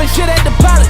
throwing shit at the pilot.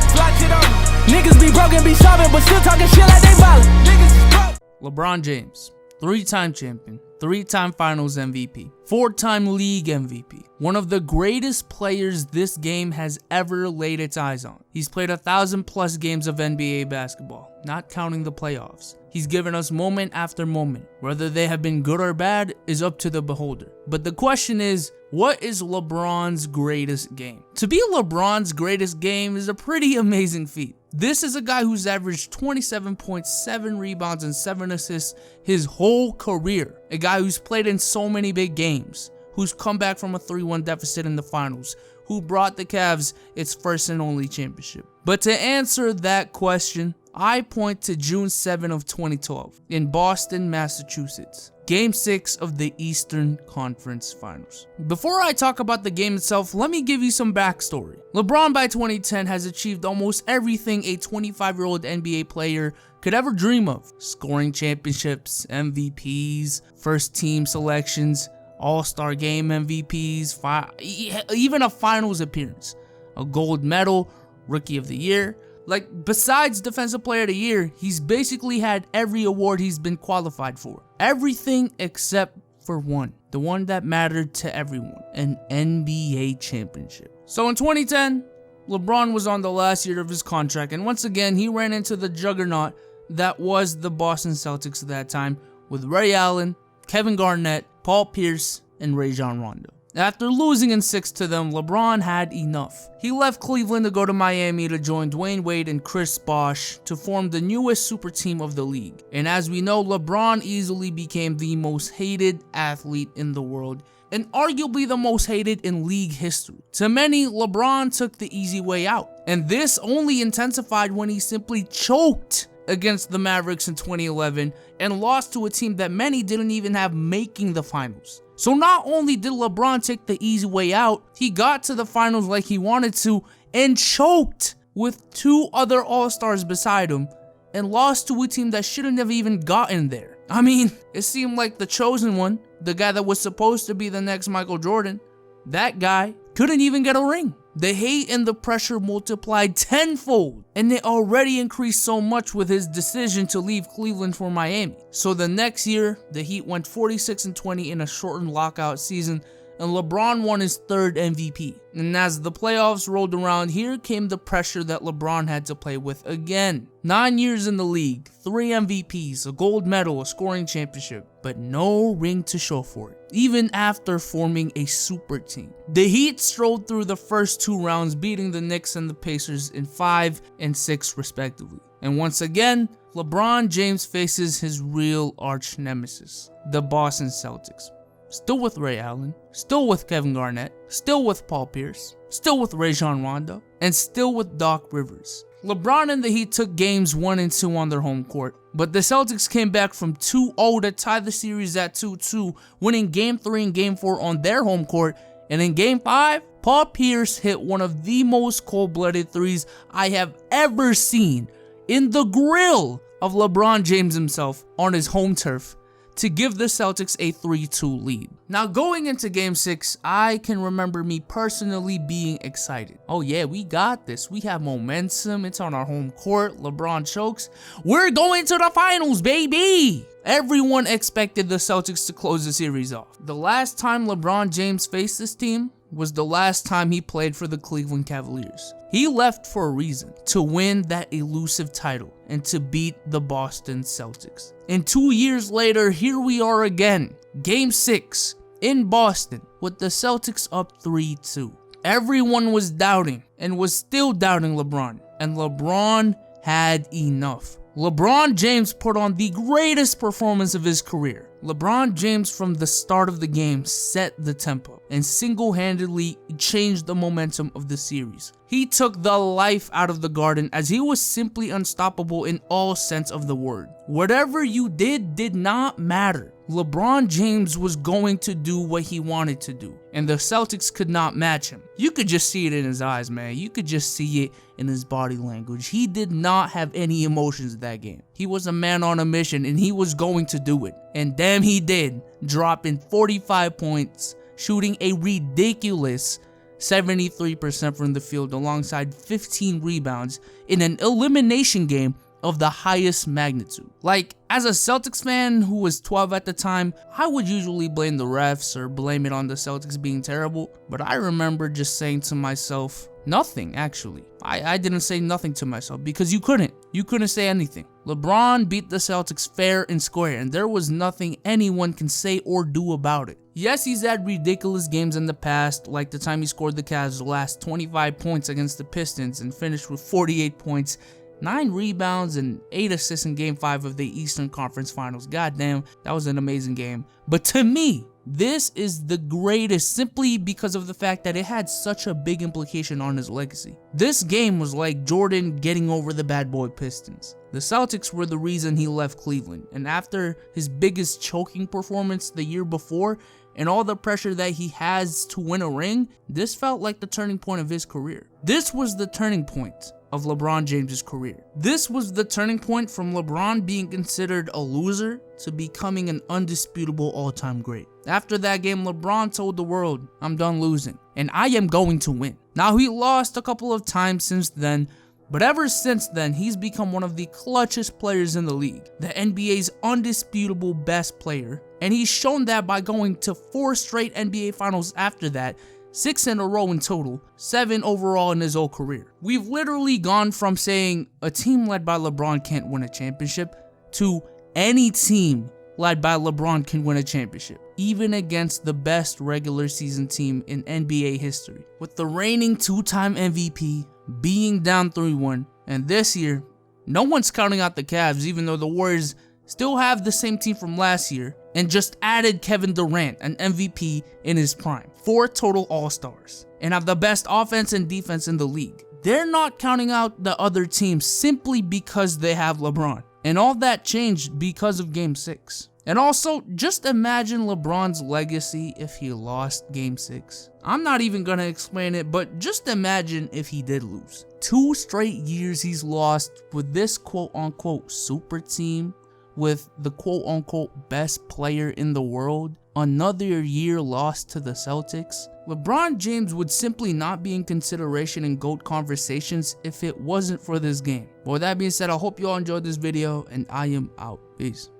Niggas be broken, be sobbing, but still talking shit like they violent. LeBron James, 3-time champion, 3-time finals MVP, 4-time league MVP, one of the greatest players this game has ever laid its eyes on. He's played 1,000+ games of NBA basketball, not counting the playoffs. He's given us moment after moment. Whether they have been good or bad is up to the beholder. But the question is, what is LeBron's greatest game? To be LeBron's greatest game is a pretty amazing feat. This is a guy who's averaged 27.7 rebounds and 7 assists his whole career. A guy who's played in so many big games, who's come back from a 3-1 deficit in the finals, who brought the Cavs its first and only championship. But to answer that question, I point to June 7 of 2012 in Boston, Massachusetts. Game 6 of the Eastern Conference Finals. Before I talk about the game itself, let me give you some backstory. LeBron by 2010 has achieved almost everything a 25-year-old NBA player could ever dream of. Scoring championships, MVPs, first team selections, All-Star Game MVPs, even a finals appearance, a gold medal, Rookie of the Year. Like, besides Defensive Player of the Year, he's basically had every award he's been qualified for. Everything except for one. The one that mattered to everyone. An NBA championship. So in 2010, LeBron was on the last year of his contract, and once again, he ran into the juggernaut that was the Boston Celtics at that time, with Ray Allen, Kevin Garnett, Paul Pierce, and Rajon Rondo. After losing in 6 to them, LeBron had enough. He left Cleveland to go to Miami to join Dwayne Wade and Chris Bosh to form the newest super team of the league. And as we know, LeBron easily became the most hated athlete in the world, and arguably the most hated in league history. To many, LeBron took the easy way out, and this only intensified when he simply choked against the Mavericks in 2011 and lost to a team that many didn't even have making the finals. So not only did LeBron take the easy way out, he got to the finals like he wanted to and choked with 2 other All-Stars beside him and lost to a team that shouldn't have even gotten there. I mean, it seemed like the chosen one, the guy that was supposed to be the next Michael Jordan, that guy couldn't even get a ring. The hate and the pressure multiplied tenfold, and it already increased so much with his decision to leave Cleveland for Miami. So the next year, the Heat went 46-20 in a shortened lockout season, and LeBron won his 3rd MVP. And as the playoffs rolled around, here came the pressure that LeBron had to play with again. 9 years in the league, 3 MVPs, a gold medal, a scoring championship, but no ring to show for it, even after forming a super team. The Heat strolled through the first 2 rounds, beating the Knicks and the Pacers in 5 and 6 respectively. And once again, LeBron James faces his real arch nemesis, the Boston Celtics. Still with Ray Allen, still with Kevin Garnett, still with Paul Pierce, still with Rajon Rondo, and still with Doc Rivers. LeBron and the Heat took games 1 and 2 on their home court, but the Celtics came back from 2-0 to tie the series at 2-2, winning Game 3 and Game 4 on their home court, and in Game 5, Paul Pierce hit one of the most cold-blooded threes I have ever seen in the grill of LeBron James himself on his home turf to give the Celtics a 3-2 lead. Now going into Game 6, I can remember me personally being excited. Oh yeah, we got this. We have momentum. It's on our home court. LeBron chokes. We're going to the finals, baby! Everyone expected the Celtics to close the series off. The last time LeBron James faced this team was the last time he played for the Cleveland Cavaliers. He left for a reason, to win that elusive title and to beat the Boston Celtics. And 2 years later, here we are again. Game 6 in Boston with the Celtics up 3-2. Everyone was doubting and was still doubting LeBron, and LeBron had enough. LeBron James put on the greatest performance of his career. LeBron James from the start of the game set the tempo and single-handedly changed the momentum of the series. He took the life out of the Garden as he was simply unstoppable in all sense of the word. Whatever you did not matter. LeBron James was going to do what he wanted to do, and the Celtics could not match him. You could just see it in his eyes, man. You could just see it in his body language. He did not have any emotions in that game. He was a man on a mission, and he was going to do it. And damn, he did, dropping 45 points, shooting a ridiculous 73% from the field alongside 15 rebounds in an elimination game of the highest magnitude. Like, as a Celtics fan who was 12 at the time, I would usually blame the refs or blame it on the Celtics being terrible, but I remember just saying to myself, nothing actually. I didn't say nothing to myself because you couldn't say anything. LeBron beat the Celtics fair and square, and there was nothing anyone can say or do about it. Yes, he's had ridiculous games in the past, like the time he scored the Cavs' last 25 points against the Pistons and finished with 48 points, 9 rebounds, and 8 assists in Game 5 of the Eastern Conference Finals. Goddamn, that was an amazing game. But to me, this is the greatest simply because of the fact that it had such a big implication on his legacy. This game was like Jordan getting over the bad boy Pistons. The Celtics were the reason he left Cleveland, and after his biggest choking performance the year before, and all the pressure that he has to win a ring, this felt like the turning point of his career. This was the turning point of LeBron James' career. This was the turning point from LeBron being considered a loser to becoming an undisputable all-time great. After that game, LeBron told the world, I'm done losing, and I am going to win. Now, he lost a couple of times since then, but ever since then, he's become one of the clutchest players in the league, the NBA's undisputable best player, and he's shown that by going to 4 straight NBA Finals after that, 6 in a row in total, 7 overall in his whole career. We've literally gone from saying a team led by LeBron can't win a championship to any team led by LeBron can win a championship, even against the best regular season team in NBA history. With the reigning 2-time MVP being down 3-1, and this year, no one's counting out the Cavs, even though the Warriors still have the same team from last year, and just added Kevin Durant, an MVP in his prime. 4 total All-Stars, and have the best offense and defense in the league. They're not counting out the other teams simply because they have LeBron. And all that changed because of Game 6. And also, just imagine LeBron's legacy if he lost Game 6. I'm not even gonna explain it, but just imagine if he did lose. 2 straight years he's lost with this quote-unquote super team, with the quote-unquote best player in the world. Another year lost to the Celtics. LeBron James would simply not be in consideration in GOAT conversations if it wasn't for this game. But with that being said, I hope you all enjoyed this video, and I am out. Peace.